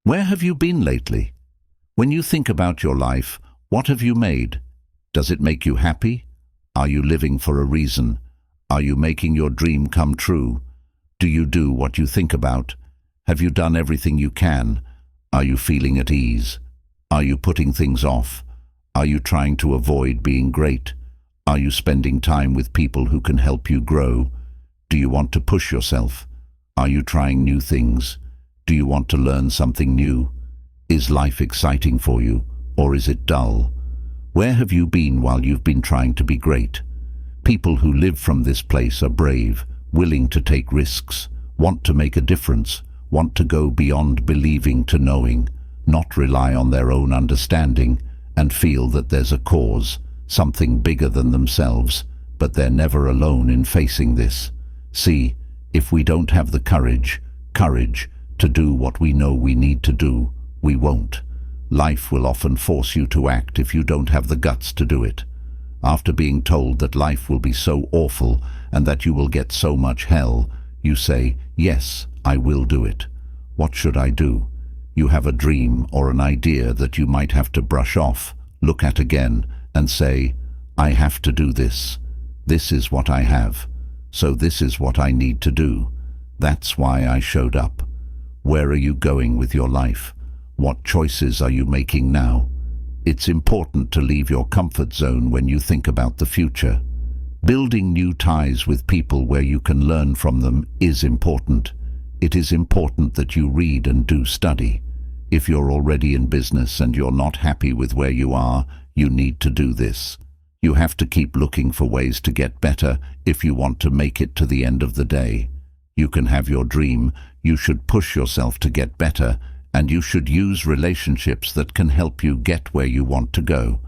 Where have you been lately? When you think about your life, what have you made? Does it make you happy? Are you living for a reason? Are you making your dream come true? Do you do what you think about? Have you done everything you can? Are you feeling at ease? Are you putting things off? Are you trying to avoid being great? Are you spending time with people who can help you grow? Do you want to push yourself? Are you trying new things? Do you want to learn something new? Is life exciting for you, or is it dull? Where have you been while you've been trying to be great? People who live from this place are brave, willing to take risks, want to make a difference, want to go beyond believing to knowing, not rely on their own understanding, and feel that there's a cause, something bigger than themselves, but they're never alone in facing this. See, if we don't have the courage to do what we know we need to do, we won't. Life will often force you to act if you don't have the guts to do it. After being told that life will be so awful and that you will get so much hell, you say, yes, I will do it. What should I do? You have a dream or an idea that you might have to brush off, look at again, and say, I have to do this. This is what I have. So this is what I need to do. That's why I showed up. Where are you going with your life? What choices are you making now? It's important to leave your comfort zone when you think about the future. Building new ties with people where you can learn from them is important. It is important that you read and do study. If you're already in business and you're not happy with where you are, you need to do this. You have to keep looking for ways to get better if you want to make it to the end of the day. You can have your dream, you should push yourself to get better, and you should use relationships that can help you get where you want to go.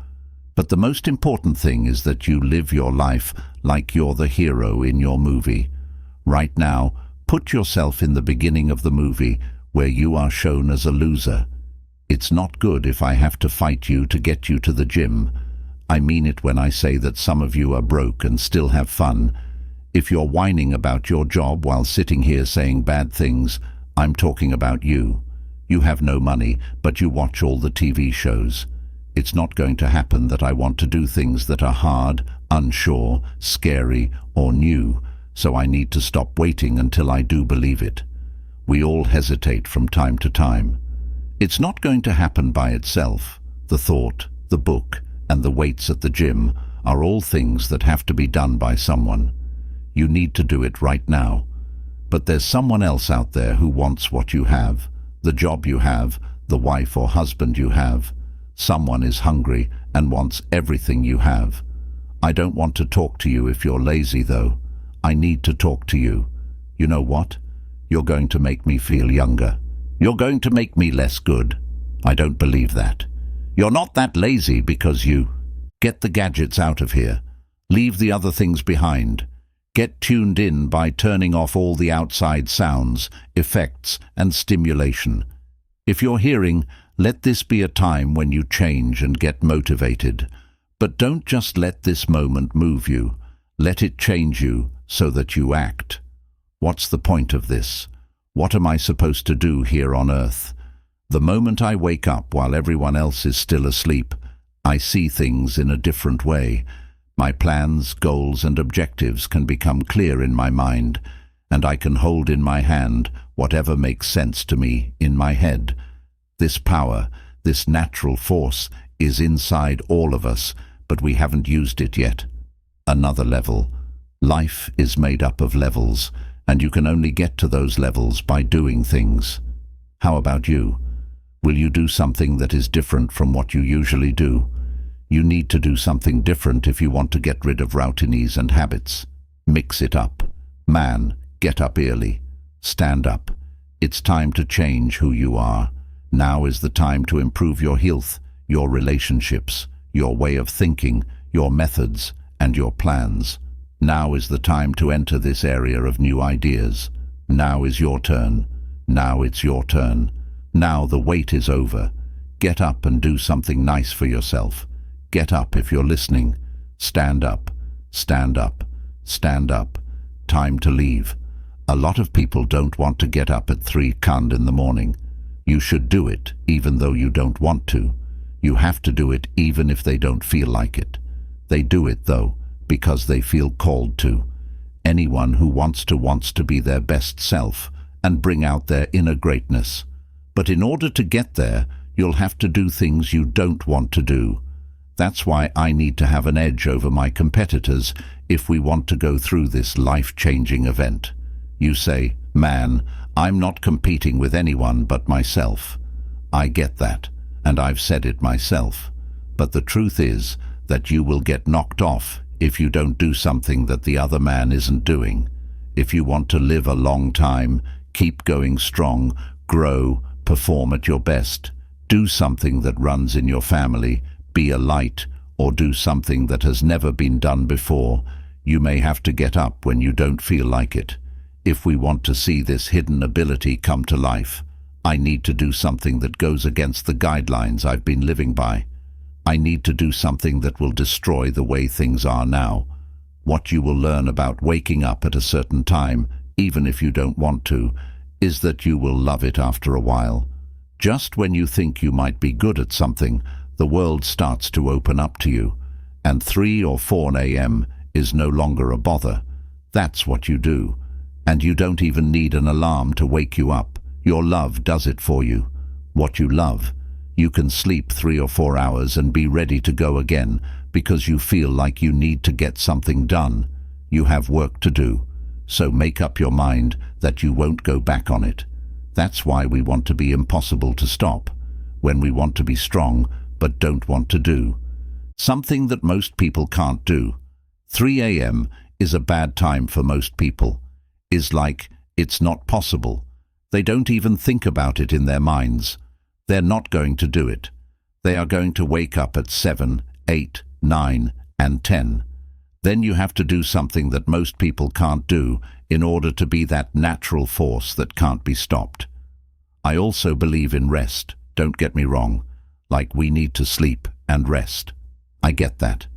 But the most important thing is that you live your life like you're the hero in your movie. Right now, put yourself in the beginning of the movie where you are shown as a loser. It's not good if I have to fight you to get you to the gym. I mean it when I say that some of you are broke and still have fun. If you're whining about your job while sitting here saying bad things, I'm talking about you. You have no money, but you watch all the TV shows. It's not going to happen that I want to do things that are hard, unsure, scary, or new, so I need to stop waiting until I do believe it. We all hesitate from time to time. It's not going to happen by itself. The thought, the book, and the weights at the gym are all things that have to be done by someone. You need to do it right now. But there's someone else out there who wants what you have, the job you have, the wife or husband you have. Someone is hungry and wants everything you have. I don't want to talk to you if you're lazy, though. I need to talk to you. You know what? You're going to make me feel younger. You're going to make me less good. I don't believe that. You're not that lazy because you... Get the gadgets out of here. Leave the other things behind. Get tuned in by turning off all the outside sounds, effects, and stimulation. If you're hearing, let this be a time when you change and get motivated. But don't just let this moment move you. Let it change you so that you act. What's the point of this? What am I supposed to do here on earth? The moment I wake up while everyone else is still asleep, I see things in a different way. My plans, goals, and objectives can become clear in my mind, and I can hold in my hand whatever makes sense to me in my head. This power, this natural force, is inside all of us, but we haven't used it yet. Another level. Life is made up of levels, and you can only get to those levels by doing things. How about you? Will you do something that is different from what you usually do? You need to do something different if you want to get rid of routines and habits. Mix it up. Man, get up early. Stand up. It's time to change who you are. Now is the time to improve your health, your relationships, your way of thinking, your methods, and your plans. Now is the time to enter this area of new ideas. Now is your turn. Now it's your turn. Now the wait is over. Get up and do something nice for yourself. Get up if you're listening. Stand up. Stand up. Stand up. Time to leave. A lot of people don't want to get up at 3 in the morning. You should do it even though you don't want to. You have to do it even if they don't feel like it. They do it, though, because they feel called to. Anyone who wants to be their best self and bring out their inner greatness. But in order to get there, you'll have to do things you don't want to do. That's why I need to have an edge over my competitors if we want to go through this life-changing event. You say, "Man, I'm not competing with anyone but myself." I get that, and I've said it myself. But the truth is that you will get knocked off if you don't do something that the other man isn't doing. If you want to live a long time, keep going strong, grow, perform at your best, do something that runs in your family, be a light, or do something that has never been done before, you may have to get up when you don't feel like it. If we want to see this hidden ability come to life, I need to do something that goes against the guidelines I've been living by. I need to do something that will destroy the way things are now. What you will learn about waking up at a certain time, even if you don't want to, is that you will love it after a while. Just when you think you might be good at something, the world starts to open up to you, and 3 or 4 a.m. is no longer a bother. That's what you do. And you don't even need an alarm to wake you up. Your love does it for you. What you love. You can sleep 3 or 4 hours and be ready to go again because you feel like you need to get something done. You have work to do. So make up your mind that you won't go back on it. That's why we want to be impossible to stop. When we want to be strong but don't want to do. Something that most people can't do. 3 a.m. is a bad time for most people. Is like, it's not possible. They don't even think about it in their minds. They're not going to do it. They are going to wake up at 7, 8, 9, and 10. Then you have to do something that most people can't do in order to be that natural force that can't be stopped. I also believe in rest, don't get me wrong. Like we need to sleep and rest. I get that.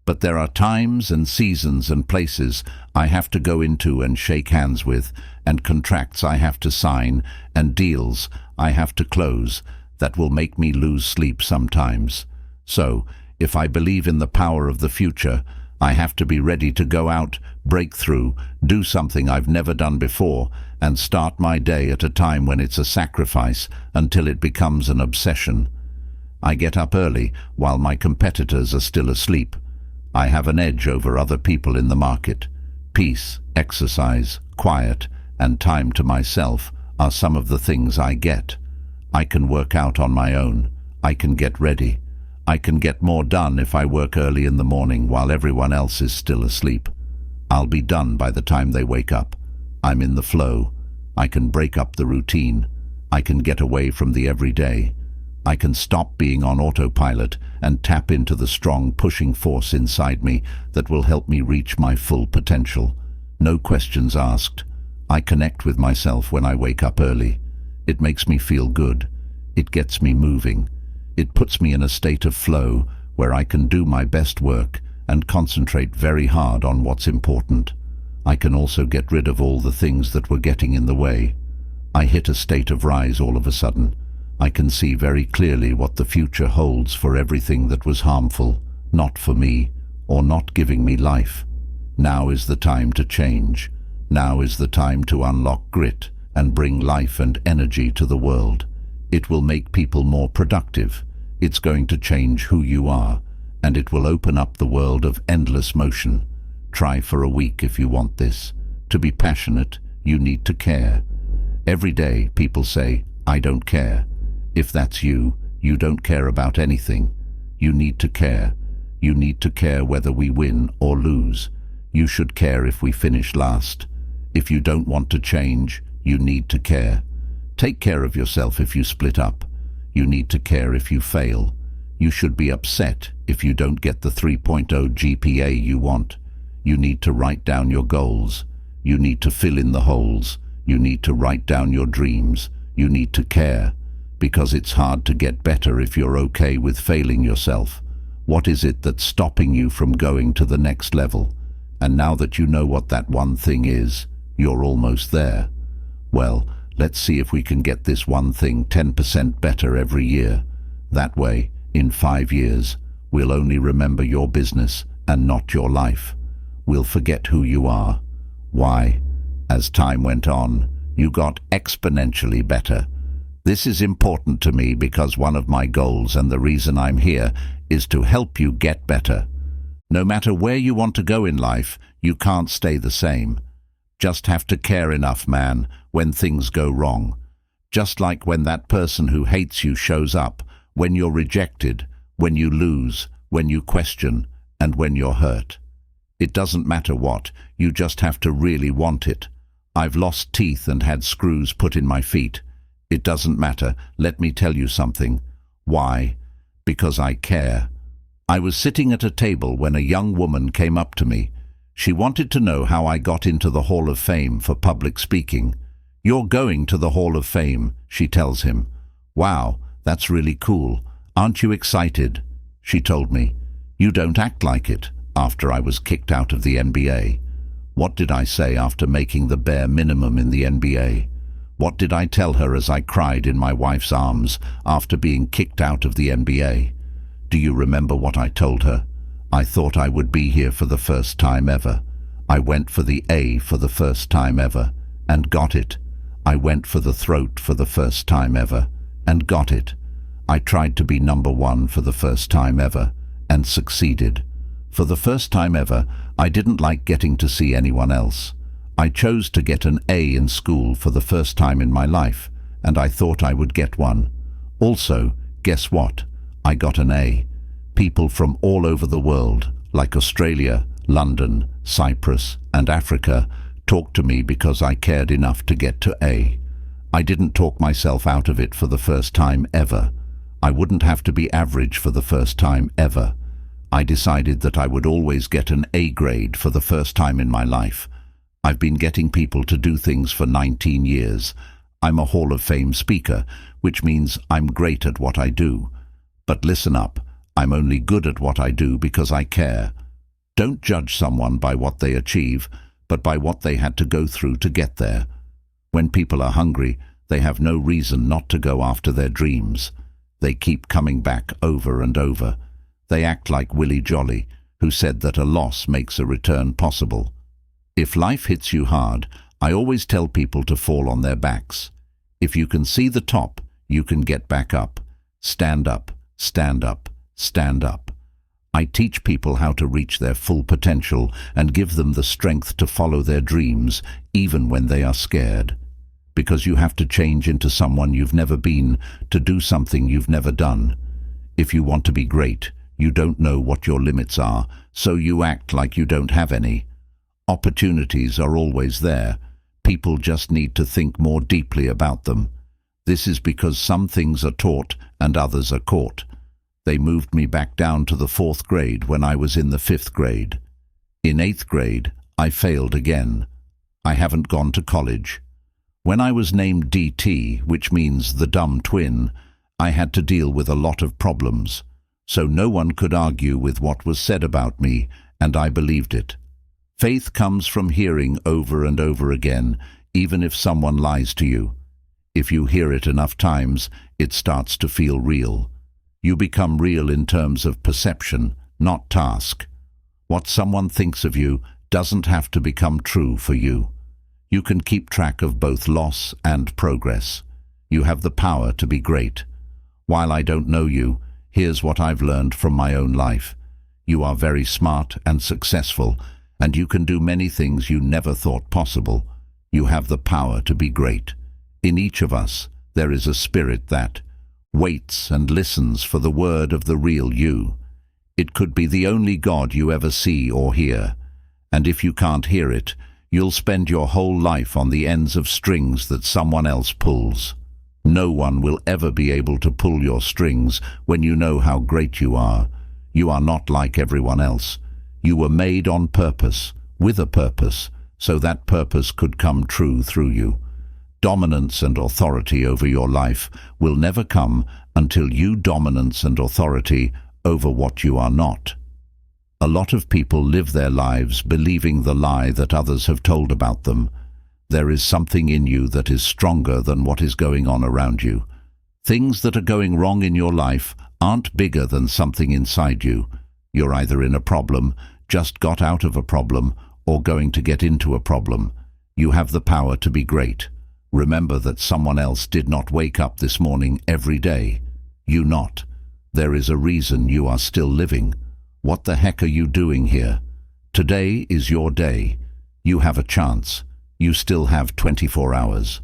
But there are times and seasons and places I have to go into and shake hands with, and contracts I have to sign, and deals I have to close that will make me lose sleep sometimes. So, if I believe in the power of the future, I have to be ready to go out, break through, do something I've never done before, and start my day at a time when it's a sacrifice until it becomes an obsession. I get up early while my competitors are still asleep. I have an edge over other people in the market. Peace, exercise, quiet, and time to myself are some of the things I get. I can work out on my own. I can get ready. I can get more done if I work early in the morning while everyone else is still asleep. I'll be done by the time they wake up. I'm in the flow. I can break up the routine. I can get away from the everyday. I can stop being on autopilot and tap into the strong pushing force inside me that will help me reach my full potential. No questions asked. I connect with myself when I wake up early. It makes me feel good. It gets me moving. It puts me in a state of flow where I can do my best work and concentrate very hard on what's important. I can also get rid of all the things that were getting in the way. I hit a state of rise all of a sudden. I can see very clearly what the future holds for everything that was harmful, not for me, or not giving me life. Now is the time to change. Now is the time to unlock grit and bring life and energy to the world. It will make people more productive. It's going to change who you are, and it will open up the world of endless motion. Try for a week if you want this. To be passionate, you need to care. Every day people say, "I don't care." If that's you, you don't care about anything. You need to care. You need to care whether we win or lose. You should care if we finish last. If you don't want to change, you need to care. Take care of yourself if you split up. You need to care if you fail. You should be upset if you don't get the 3.0 GPA you want. You need to write down your goals. You need to fill in the holes. You need to write down your dreams. You need to care. Because it's hard to get better if you're okay with failing yourself. What is it that's stopping you from going to the next level? And now that you know what that one thing is, you're almost there. Well, Let's see if we can get this one thing 10% better every year. That way, in 5 years, we'll only remember your business and not your life. We'll forget who you are. Why? As time went on, you got exponentially better. This is important to me because one of my goals and the reason I'm here is to help you get better. No matter where you want to go in life, you can't stay the same. Just have to care enough, man, when things go wrong. Just like when that person who hates you shows up, when you're rejected, when you lose, when you question, and when you're hurt. It doesn't matter what, you just have to really want it. I've lost teeth and had screws put in my feet. It doesn't matter, let me tell you something. Why? Because I care. I was sitting at a table when a young woman came up to me. She wanted to know how I got into the Hall of Fame for public speaking. "You're going to the Hall of Fame," she tells him. "Wow, that's really cool. Aren't you excited?" She told me. "You don't act like it," after I was kicked out of the NBA. What did I say after making the bare minimum in the NBA? What did I tell her as I cried in my wife's arms after being kicked out of the NBA? Do you remember what I told her? I thought I would be here for the first time ever. I went for the A for the first time ever, and got it. I went for the throat for the first time ever, and got it. I tried to be number one for the first time ever, and succeeded. For the first time ever, I didn't like getting to see anyone else. I chose to get an A in school for the first time in my life, and I thought I would get one. Also, guess what? I got an A. People from all over the world, like Australia, London, Cyprus, and Africa, talked to me because I cared enough to get to A. I didn't talk myself out of it for the first time ever. I wouldn't have to be average for the first time ever. I decided that I would always get an A grade for the first time in my life. I've been getting people to do things for 19 years. I'm a Hall of Fame speaker, which means I'm great at what I do. But listen up, I'm only good at what I do because I care. Don't judge someone by what they achieve, but by what they had to go through to get there. When people are hungry, they have no reason not to go after their dreams. They keep coming back over and over. They act like Willie Jolly, who said that a loss makes a return possible. If life hits you hard, I always tell people to fall on their backs. If you can see the top, you can get back up. Stand up, stand up, stand up. I teach people how to reach their full potential and give them the strength to follow their dreams, even when they are scared. Because you have to change into someone you've never been to do something you've never done. If you want to be great, you don't know what your limits are, so you act like you don't have any. Opportunities are always there. People just need to think more deeply about them. This is because some things are taught and others are caught. They moved me back down to the 4th grade when I was in the 5th grade. In 8th grade, I failed again. I haven't gone to college. When I was named DT, which means the dumb twin, I had to deal with a lot of problems. So no one could argue with what was said about me, and I believed it. Faith comes from hearing over and over again, even if someone lies to you. If you hear it enough times, it starts to feel real. You become real in terms of perception, not task. What someone thinks of you doesn't have to become true for you. You can keep track of both loss and progress. You have the power to be great. While I don't know you, here's what I've learned from my own life. You are very smart and successful, and you can do many things you never thought possible. You have the power to be great. In each of us, there is a spirit that waits and listens for the word of the real you. It could be the only God you ever see or hear. And if you can't hear it, you'll spend your whole life on the ends of strings that someone else pulls. No one will ever be able to pull your strings when you know how great you are. You are not like everyone else. You were made on purpose, with a purpose, so that purpose could come true through you. Dominance and authority over your life will never come until you dominance and authority over what you are not. A lot of people live their lives believing the lie that others have told about them. There is something in you that is stronger than what is going on around you. Things that are going wrong in your life aren't bigger than something inside you. You're either in a problem, just got out of a problem, or going to get into a problem. You have the power to be great. Remember that someone else did not wake up this morning every day. You not. There is a reason you are still living. What the heck are you doing here? Today is your day. You have a chance. You still have 24 hours.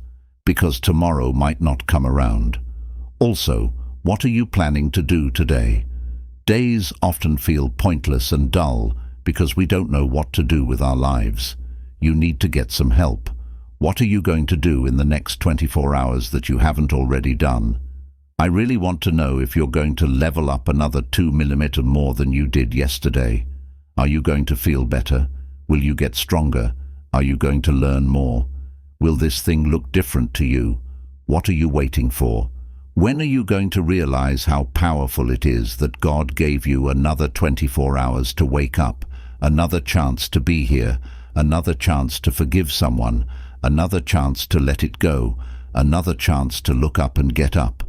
Because tomorrow might not come around. Also, what are you planning to do today? Days often feel pointless and dull because we don't know what to do with our lives. You need to get some help. What are you going to do in the next 24 hours that you haven't already done? I really want to know if you're going to level up another 2 millimeters more than you did yesterday. Are you going to feel better? Will you get stronger? Are you going to learn more? Will this thing look different to you? What are you waiting for? When are you going to realize how powerful it is that God gave you another 24 hours to wake up, another chance to be here, another chance to forgive someone, another chance to let it go, another chance to look up and get up?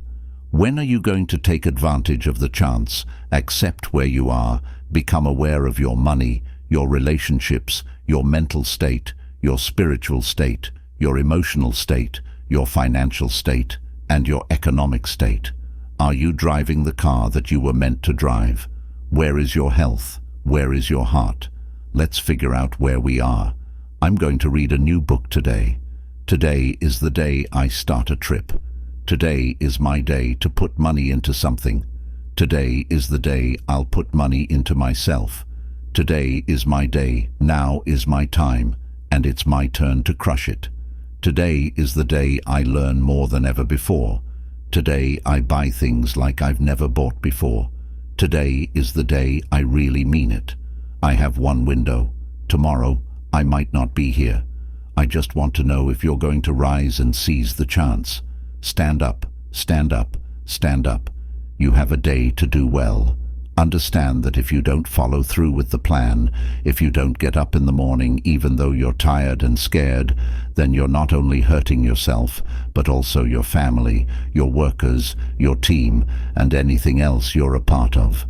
When are you going to take advantage of the chance, accept where you are, become aware of your money, your relationships, your mental state, your spiritual state, your emotional state, your financial state, and your economic state? Are you driving the car that you were meant to drive? Where is your health? Where is your heart? Let's figure out where we are. I'm going to read a new book today. Today is the day I start a trip. Today is my day to put money into something. Today is the day I'll put money into myself. Today is my day, now is my time, and it's my turn to crush it. Today is the day I learn more than ever before. Today I buy things like I've never bought before. Today is the day I really mean it. I have one window. Tomorrow I might not be here. I just want to know if you're going to rise and seize the chance. Stand up, stand up, stand up. You have a day to do well. Understand that if you don't follow through with the plan, if you don't get up in the morning even though you're tired and scared, then you're not only hurting yourself, but also your family, your workers, your team, and anything else you're a part of.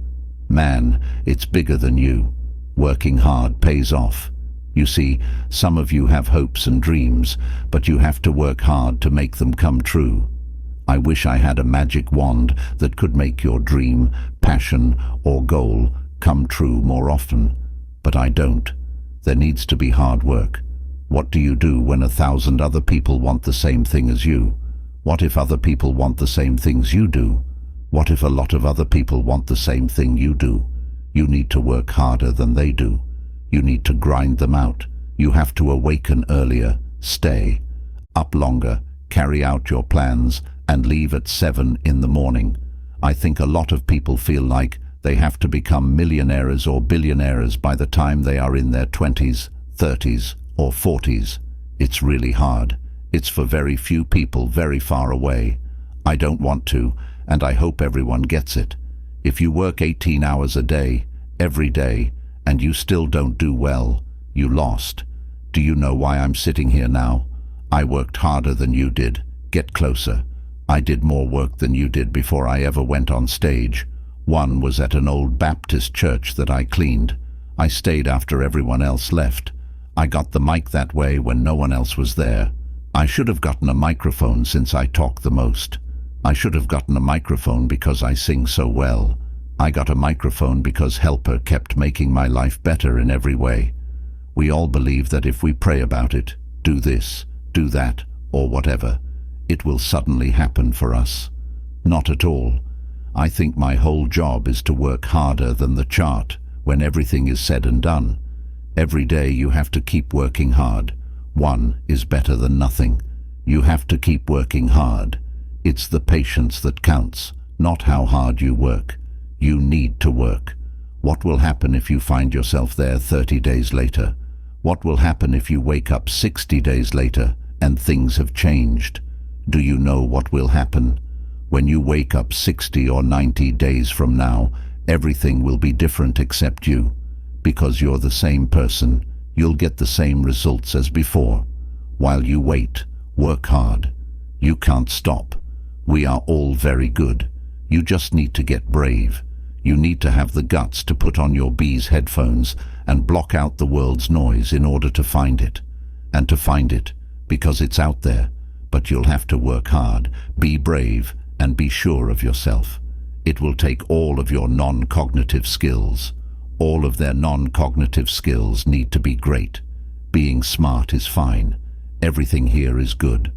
Man, it's bigger than you. Working hard pays off. You see, some of you have hopes and dreams, but you have to work hard to make them come true. I wish I had a magic wand that could make your dream, passion, or goal come true more often. But I don't. There needs to be hard work. What do you do when 1,000 other people want the same thing as you? What if other people want the same things you do? What if a lot of other people want the same thing you do? You need to work harder than they do. You need to grind them out. You have to awaken earlier, stay up longer, carry out your plans, and leave at 7 in the morning. I think a lot of people feel like they have to become millionaires or billionaires by the time they are in their 20s, 30s, or 40s. It's really hard. It's for very few people very far away. I don't want to, and I hope everyone gets it. If you work 18 hours a day, every day, and you still don't do well, you lost. Do you know why I'm sitting here now? I worked harder than you did. Get closer. I did more work than you did before I ever went on stage. One was at an old Baptist church that I cleaned. I stayed after everyone else left. I got the mic that way when no one else was there. I should have gotten a microphone since I talk the most. I should have gotten a microphone because I sing so well. I got a microphone because Helper kept making my life better in every way. We all believe that if we pray about it, do this, do that, or whatever, it will suddenly happen for us. Not at all. I think my whole job is to work harder than the chart when everything is said and done. Every day you have to keep working hard. One is better than nothing. You have to keep working hard. It's the patience that counts, not how hard you work. You need to work. What will happen if you find yourself there 30 days later? What will happen if you wake up 60 days later and things have changed? Do you know what will happen? When you wake up 60 or 90 days from now, everything will be different except you. Because you're the same person, you'll get the same results as before. While you wait, work hard. You can't stop. We are all very good. You just need to get brave. You need to have the guts to put on your bees headphones and block out the world's noise in order to find it. And to find it, because it's out there. But you'll have to work hard, be brave, and be sure of yourself. It will take all of your non-cognitive skills. All of their non-cognitive skills need to be great. Being smart is fine. Everything here is good.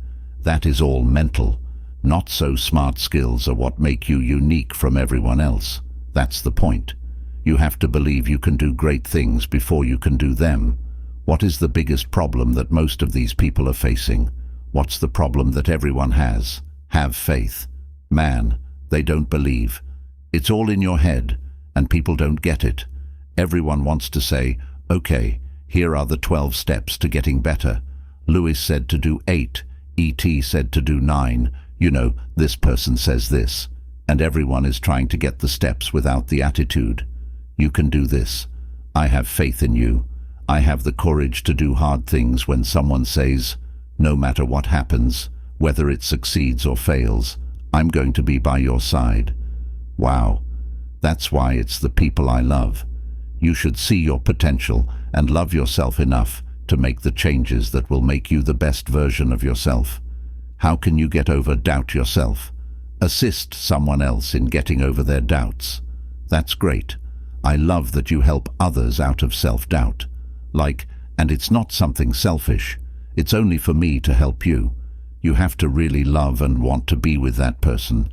That is all mental. Not so smart skills are what make you unique from everyone else. That's the point. You have to believe you can do great things before you can do them. What is the biggest problem that most of these people are facing? What's the problem that everyone has? Have faith. Man, they don't believe. It's all in your head, and people don't get it. Everyone wants to say, okay, here are the 12 steps to getting better. Lewis said to do 8, E.T. said to do 9, you know, this person says this. And everyone is trying to get the steps without the attitude. You can do this. I have faith in you. I have the courage to do hard things when someone says, no matter what happens, whether it succeeds or fails, I'm going to be by your side. Wow, that's why it's the people I love. You should see your potential and love yourself enough to make the changes that will make you the best version of yourself. How can you get over doubt yourself? Assist someone else in getting over their doubts. That's great. I love that you help others out of self-doubt. And it's not something selfish. It's only for me to help you. You have to really love and want to be with that person.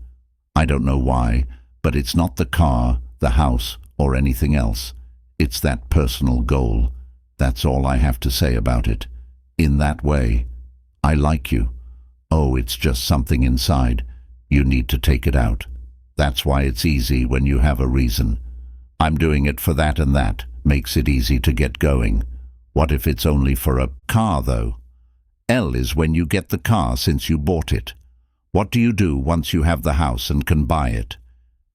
I don't know why, but it's not the car, the house, or anything else. It's that personal goal. That's all I have to say about it. In that way, I like you. Oh, it's just something inside. You need to take it out. That's why it's easy when you have a reason. I'm doing it for that and that makes it easy to get going. What if it's only for a car, though? L is when you get the car since you bought it. What do you do once you have the house and can buy it?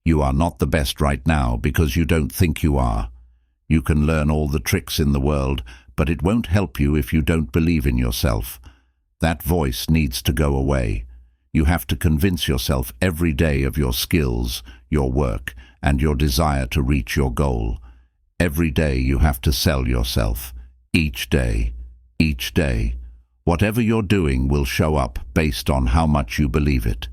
You are not the best right now because you don't think you are. You can learn all the tricks in the world, but it won't help you if you don't believe in yourself. That voice needs to go away. You have to convince yourself every day of your skills, your work, and your desire to reach your goal. Every day you have to sell yourself. Each day. Each day. Whatever you're doing will show up based on how much you believe it.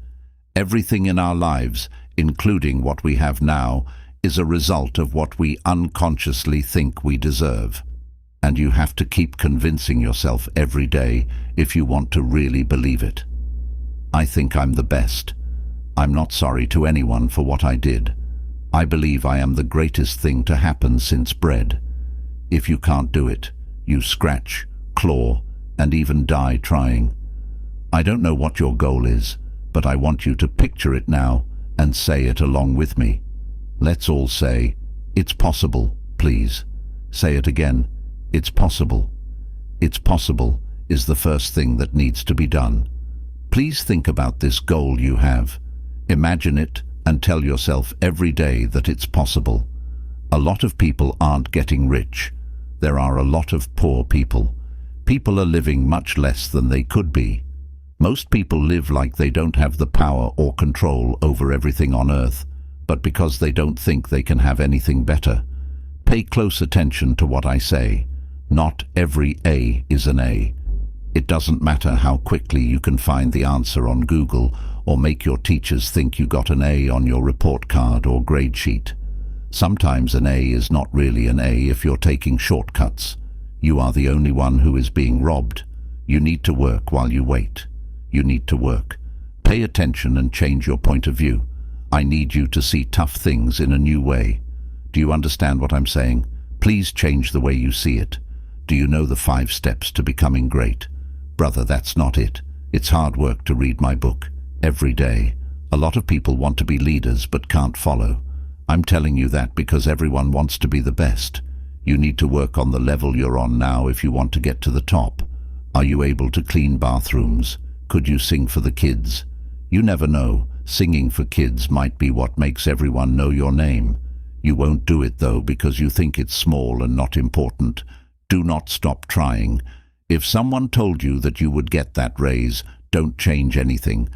Everything in our lives, including what we have now, is a result of what we unconsciously think we deserve. And you have to keep convincing yourself every day if you want to really believe it. I think I'm the best. I'm not sorry to anyone for what I did. I believe I am the greatest thing to happen since bread. If you can't do it, you scratch, claw, and even die trying. I don't know what your goal is, but I want you to picture it now and say it along with me. Let's all say, it's possible, please. Say it again. It's possible. It's possible is the first thing that needs to be done. Please think about this goal you have. Imagine it and tell yourself every day that it's possible. A lot of people aren't getting rich. There are a lot of poor people. People are living much less than they could be. Most people live like they don't have the power or control over everything on earth, but because they don't think they can have anything better. Pay close attention to what I say. Not every A is an A. It doesn't matter how quickly you can find the answer on Google or make your teachers think you got an A on your report card or grade sheet. Sometimes an A is not really an A if you're taking shortcuts. You are the only one who is being robbed. You need to work while you wait. You need to work. Pay attention and change your point of view. I need you to see tough things in a new way. Do you understand what I'm saying? Please change the way you see it. Do you know the 5 steps to becoming great? Brother, that's not it. It's hard work to read my book. Every day. A lot of people want to be leaders but can't follow. I'm telling you that because everyone wants to be the best. You need to work on the level you're on now if you want to get to the top. Are you able to clean bathrooms? Could you sing for the kids? You never know. Singing for kids might be what makes everyone know your name. You won't do it though because you think it's small and not important. Do not stop trying. If someone told you that you would get that raise, don't change anything.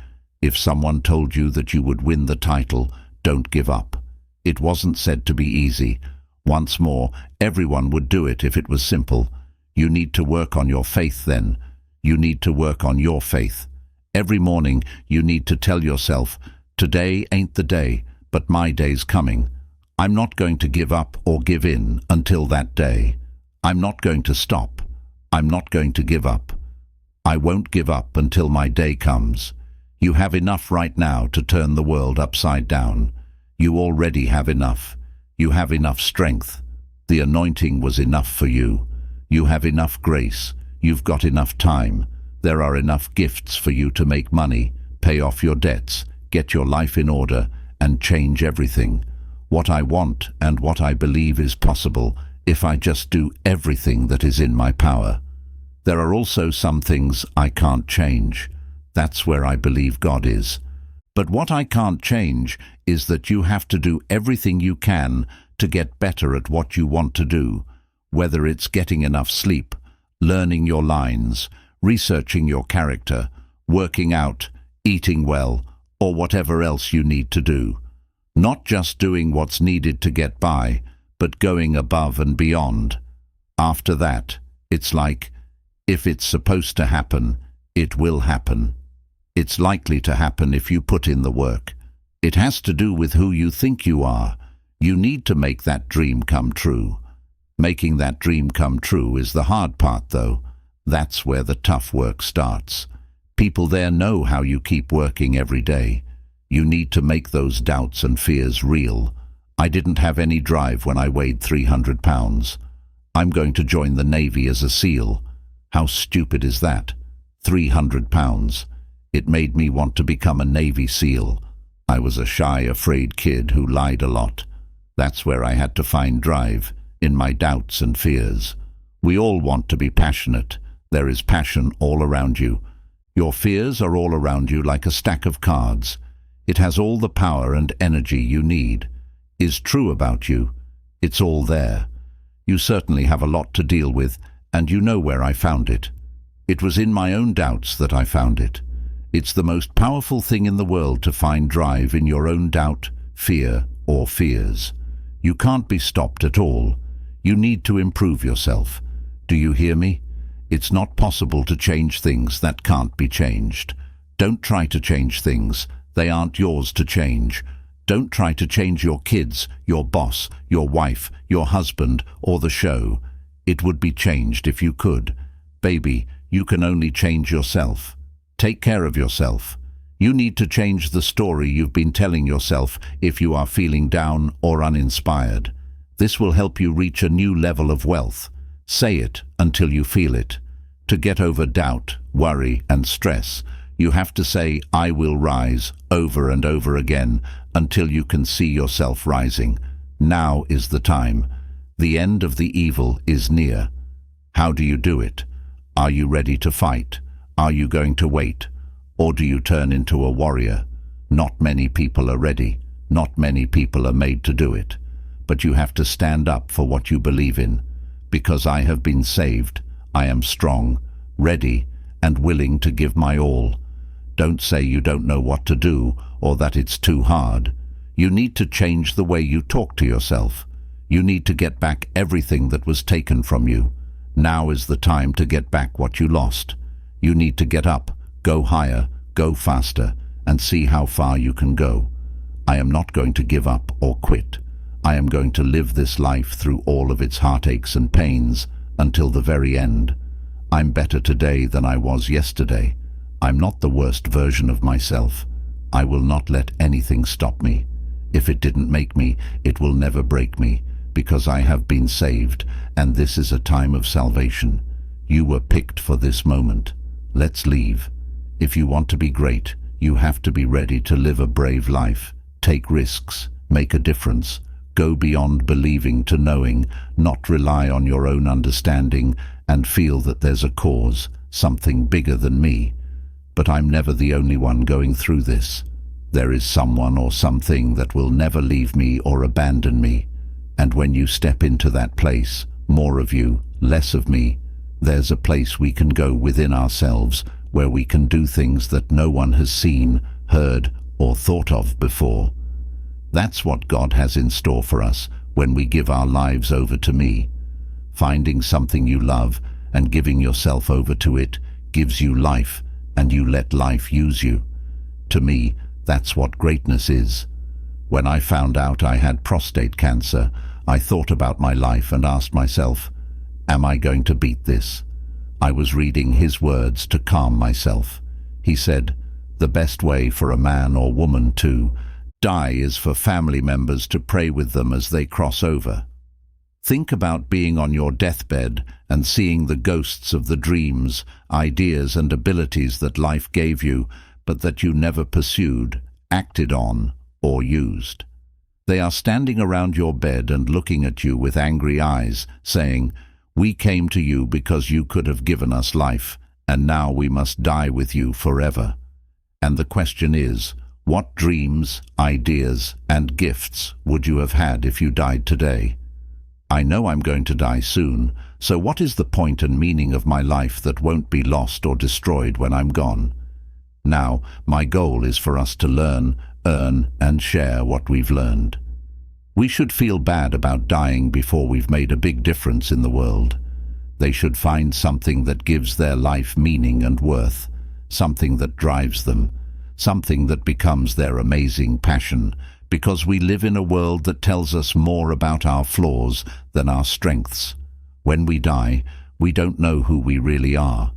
If someone told you that you would win the title, don't give up. It wasn't said to be easy. Once more, everyone would do it if it was simple. You need to work on your faith then. You need to work on your faith. Every morning you need to tell yourself, today ain't the day, but my day's coming. I'm not going to give up or give in until that day. I'm not going to stop. I'm not going to give up. I won't give up until my day comes. You have enough right now to turn the world upside down. You already have enough. You have enough strength. The anointing was enough for you. You have enough grace. You've got enough time. There are enough gifts for you to make money, pay off your debts, get your life in order, and change everything. What I want and what I believe is possible if I just do everything that is in my power. There are also some things I can't change. That's where I believe God is. But what I can't change is that you have to do everything you can to get better at what you want to do, whether it's getting enough sleep, learning your lines, researching your character, working out, eating well, or whatever else you need to do. Not just doing what's needed to get by, but going above and beyond. After that, it's like, if it's supposed to happen, it will happen. It's likely to happen if you put in the work. It has to do with who you think you are. You need to make that dream come true. Making that dream come true is the hard part, though. That's where the tough work starts. People there know how you keep working every day. You need to make those doubts and fears real. I didn't have any drive when I weighed 300 pounds. I'm going to join the Navy as a SEAL. How stupid is that? 300 pounds. It made me want to become a Navy SEAL. I was a shy, afraid kid who lied a lot. That's where I had to find drive, in my doubts and fears. We all want to be passionate. There is passion all around you. Your fears are all around you like a stack of cards. It has all the power and energy you need. Is true about you. It's all there. You certainly have a lot to deal with, and you know where I found it. It was in my own doubts that I found it. It's the most powerful thing in the world to find drive in your own doubt, fear, or fears. You can't be stopped at all. You need to improve yourself. Do you hear me? It's not possible to change things that can't be changed. Don't try to change things. They aren't yours to change. Don't try to change your kids, your boss, your wife, your husband, or the show. It would be changed if you could. Baby, you can only change yourself. Take care of yourself. You need to change the story you've been telling yourself if you are feeling down or uninspired. This will help you reach a new level of wealth. Say it until you feel it. To get over doubt, worry, and stress, you have to say, I will rise, over and over again, until you can see yourself rising. Now is the time. The end of the evil is near. How do you do it? Are you ready to fight? Are you going to wait? Or do you turn into a warrior? Not many people are ready. Not many people are made to do it. But you have to stand up for what you believe in. Because I have been saved, I am strong, ready, and willing to give my all. Don't say you don't know what to do or that it's too hard. You need to change the way you talk to yourself. You need to get back everything that was taken from you. Now is the time to get back what you lost. You need to get up, go higher, go faster, and see how far you can go. I am not going to give up or quit. I am going to live this life through all of its heartaches and pains until the very end. I'm better today than I was yesterday. I'm not the worst version of myself. I will not let anything stop me. If it didn't make me, it will never break me, because I have been saved, and this is a time of salvation. You were picked for this moment. Let's leave. If you want to be great, you have to be ready to live a brave life, take risks, make a difference, go beyond believing to knowing, not rely on your own understanding, and feel that there's a cause, something bigger than me. But I'm never the only one going through this. There is someone or something that will never leave me or abandon me. And when you step into that place, more of you, less of me, There's a place we can go within ourselves where we can do things that no one has seen, heard, or thought of before. That's what God has in store for us when we give our lives over to me. Finding something you love and giving yourself over to it gives you life, and you let life use you. To me, that's what greatness is. When I found out I had prostate cancer, I thought about my life and asked myself, am I going to beat this? I was reading his words to calm myself. He said, the best way for a man or woman to die is for family members to pray with them as they cross over. Think about being on your deathbed and seeing the ghosts of the dreams, ideas and abilities that life gave you, but that you never pursued, acted on, or used. They are standing around your bed and looking at you with angry eyes, saying, we came to you because you could have given us life, and now we must die with you forever. And the question is, what dreams, ideas, and gifts would you have had if you died today? I know I'm going to die soon, so what is the point and meaning of my life that won't be lost or destroyed when I'm gone? Now, my goal is for us to learn, earn, and share what we've learned. We should feel bad about dying before we've made a big difference in the world. They should find something that gives their life meaning and worth, something that drives them, something that becomes their amazing passion, because we live in a world that tells us more about our flaws than our strengths. When we die, we don't know who we really are.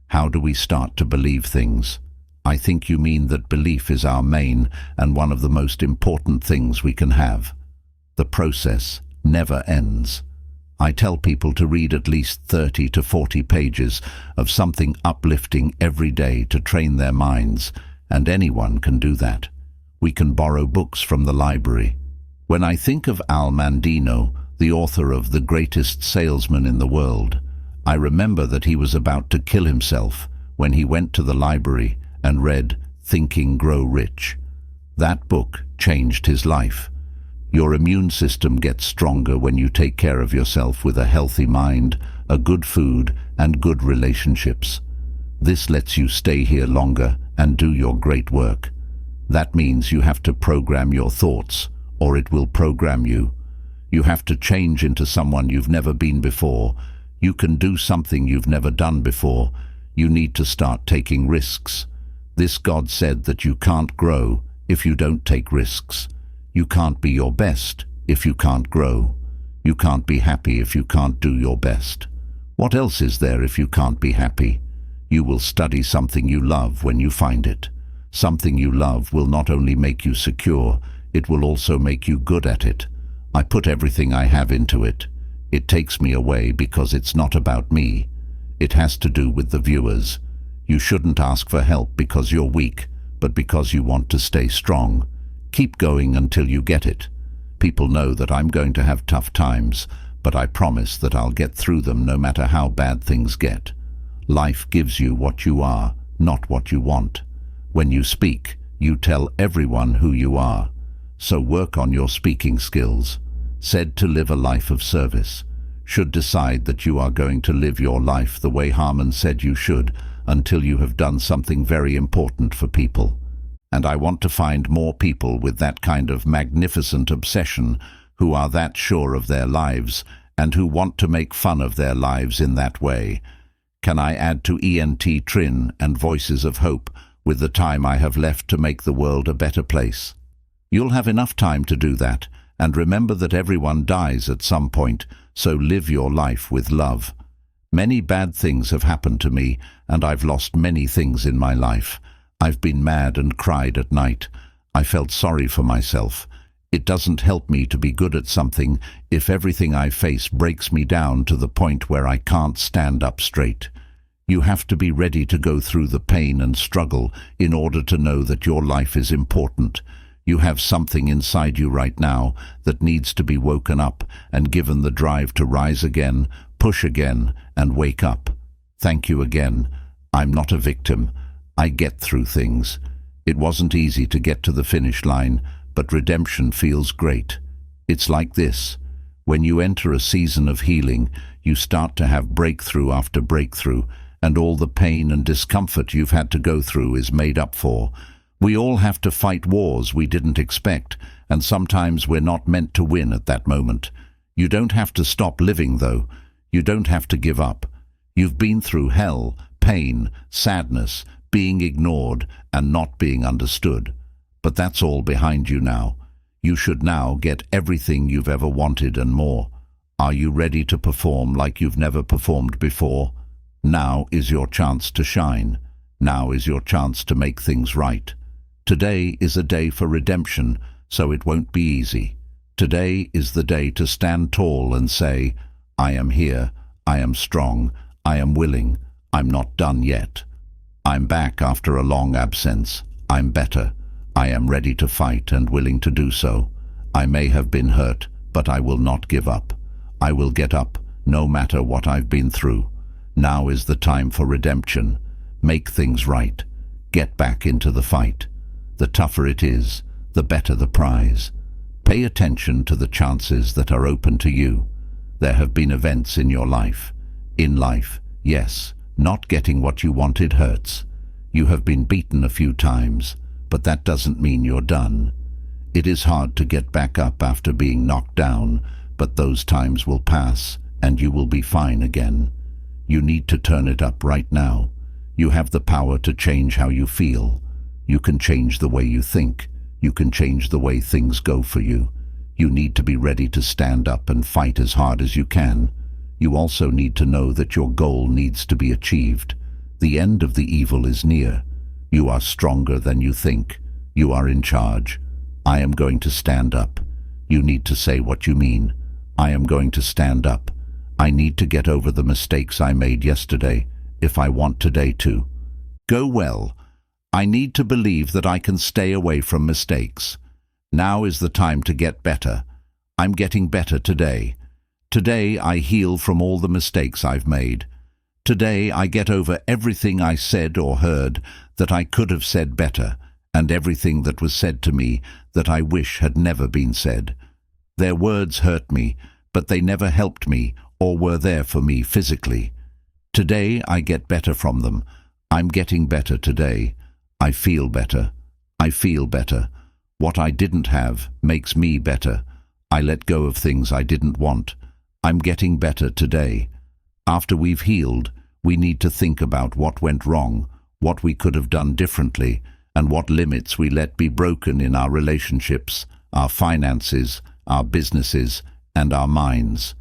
How do we start to believe things? I think you mean that belief is our main and one of the most important things we can have. The process never ends. I tell people to read at least 30 to 40 pages of something uplifting every day to train their minds, and anyone can do that. We can borrow books from the library. When I think of Al Mandino, the author of The Greatest Salesman in the World, I remember that he was about to kill himself when he went to the library and read Think and Grow Rich. That book changed his life. Your immune system gets stronger when you take care of yourself with a healthy mind, a good food, and good relationships. This lets you stay here longer and do your great work. That means you have to program your thoughts, or it will program you. You have to change into someone you've never been before. You can do something you've never done before. You need to start taking risks. This God said that you can't grow if you don't take risks. You can't be your best if you can't grow. You can't be happy if you can't do your best. What else is there if you can't be happy? You will study something you love when you find it. Something you love will not only make you secure, it will also make you good at it. I put everything I have into it. It takes me away because it's not about me. It has to do with the viewers. You shouldn't ask for help because you're weak, but because you want to stay strong. Keep going until you get it. People know that I'm going to have tough times, but I promise that I'll get through them no matter how bad things get. Life gives you what you are, not what you want. When you speak, you tell everyone who you are. So work on your speaking skills. Said to live a life of service. Should decide that you are going to live your life the way Harmon said you should until you have done something very important for people. And I want to find more people with that kind of magnificent obsession who are that sure of their lives and who want to make fun of their lives in that way. Can I add to ENT Trin and Voices of Hope with the time I have left to make the world a better place? You'll have enough time to do that, and remember that everyone dies at some point, so live your life with love. Many bad things have happened to me, and I've lost many things in my life. I've been mad and cried at night. I felt sorry for myself. It doesn't help me to be good at something if everything I face breaks me down to the point where I can't stand up straight. You have to be ready to go through the pain and struggle in order to know that your life is important. You have something inside you right now that needs to be woken up and given the drive to rise again, push again, and wake up. Thank you again. I'm not a victim. I get through things. It wasn't easy to get to the finish line, but redemption feels great. It's like this. When you enter a season of healing, you start to have breakthrough after breakthrough, and all the pain and discomfort you've had to go through is made up for. We all have to fight wars we didn't expect, and sometimes we're not meant to win at that moment. You don't have to stop living, though. You don't have to give up. You've been through hell, pain, sadness, being ignored, and not being understood. But that's all behind you now. You should now get everything you've ever wanted and more. Are you ready to perform like you've never performed before? Now is your chance to shine. Now is your chance to make things right. Today is a day for redemption, so it won't be easy. Today is the day to stand tall and say, I am here, I am strong, I am willing, I'm not done yet. I'm back after a long absence. I'm better. I am ready to fight and willing to do so. I may have been hurt, but I will not give up. I will get up, no matter what I've been through. Now is the time for redemption. Make things right. Get back into the fight. The tougher it is, the better the prize. Pay attention to the chances that are open to you. There have been events in your life. In life, yes, not getting what you wanted hurts. You have been beaten a few times, but that doesn't mean you're done. It is hard to get back up after being knocked down, but those times will pass, and you will be fine again. You need to turn it up right now. You have the power to change how you feel. You can change the way you think. You can change the way things go for you. You need to be ready to stand up and fight as hard as you can. You also need to know that your goal needs to be achieved. The end of the evil is near. You are stronger than you think. You are in charge. I am going to stand up. You need to say what you mean. I am going to stand up. I need to get over the mistakes I made yesterday, if I want today to go well. I need to believe that I can stay away from mistakes. Now is the time to get better. I'm getting better today. Today I heal from all the mistakes I've made. Today I get over everything I said or heard that I could have said better, and everything that was said to me that I wish had never been said. Their words hurt me, but they never helped me or were there for me physically. Today I get better from them. I'm getting better today. I feel better. I feel better. What I didn't have makes me better. I let go of things I didn't want. I'm getting better today. After we've healed, we need to think about what went wrong, what we could have done differently, and what limits we let be broken in our relationships, our finances, our businesses, and our minds.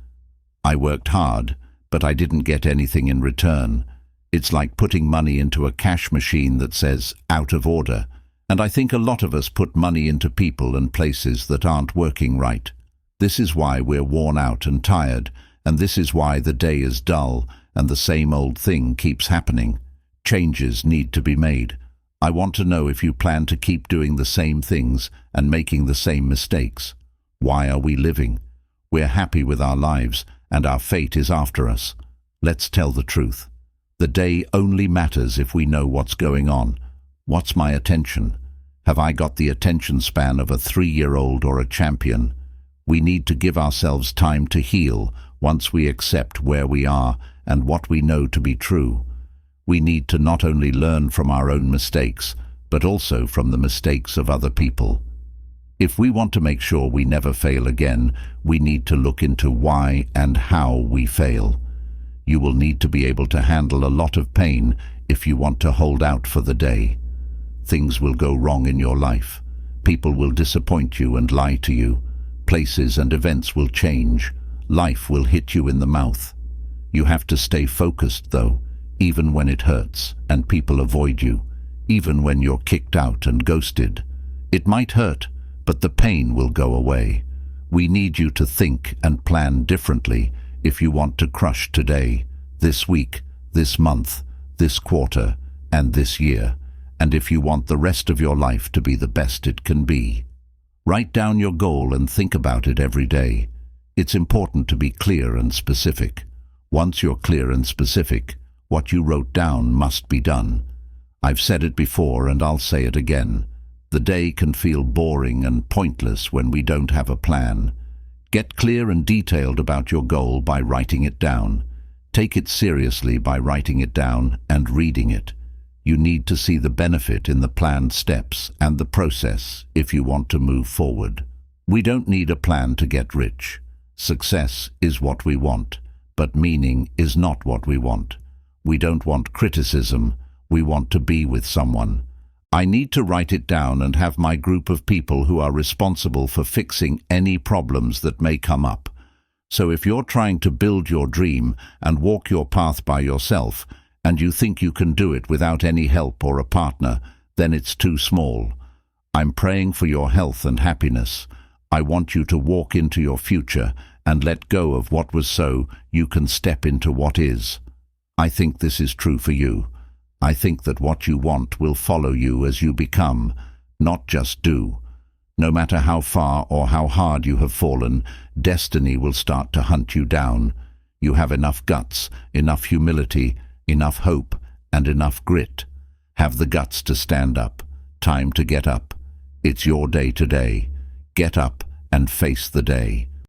I worked hard, but I didn't get anything in return. It's like putting money into a cash machine that says, out of order. And I think a lot of us put money into people and places that aren't working right. This is why we're worn out and tired, and this is why the day is dull and the same old thing keeps happening. Changes need to be made. I want to know if you plan to keep doing the same things and making the same mistakes. Why are we living? We're happy with our lives, and our fate is after us. Let's tell the truth. The day only matters if we know what's going on. What's my attention? Have I got the attention span of a 3-year-old or a champion? We need to give ourselves time to heal once we accept where we are and what we know to be true. We need to not only learn from our own mistakes, but also from the mistakes of other people. If we want to make sure we never fail again, we need to look into why and how we fail. You will need to be able to handle a lot of pain if you want to hold out for the day. Things will go wrong in your life. People will disappoint you and lie to you. Places and events will change. Life will hit you in the mouth. You have to stay focused, though, even when it hurts and people avoid you, even when you're kicked out and ghosted. It might hurt, but the pain will go away. We need you to think and plan differently if you want to crush today, this week, this month, this quarter, and this year, and if you want the rest of your life to be the best it can be. Write down your goal and think about it every day. It's important to be clear and specific. Once you're clear and specific, what you wrote down must be done. I've said it before and I'll say it again. The day can feel boring and pointless when we don't have a plan. Get clear and detailed about your goal by writing it down. Take it seriously by writing it down and reading it. You need to see the benefit in the planned steps and the process if you want to move forward. We don't need a plan to get rich. Success is what we want, but meaning is not what we want. We don't want criticism, we want to be with someone. I need to write it down and have my group of people who are responsible for fixing any problems that may come up. So if you're trying to build your dream and walk your path by yourself, and you think you can do it without any help or a partner, then it's too small. I'm praying for your health and happiness. I want you to walk into your future and let go of what was so you can step into what is. I think this is true for you. I think that what you want will follow you as you become, not just do. No matter how far or how hard you have fallen, destiny will start to hunt you down. You have enough guts, enough humility, enough hope, and enough grit. Have the guts to stand up. Time to get up. It's your day today. Get up and face the day.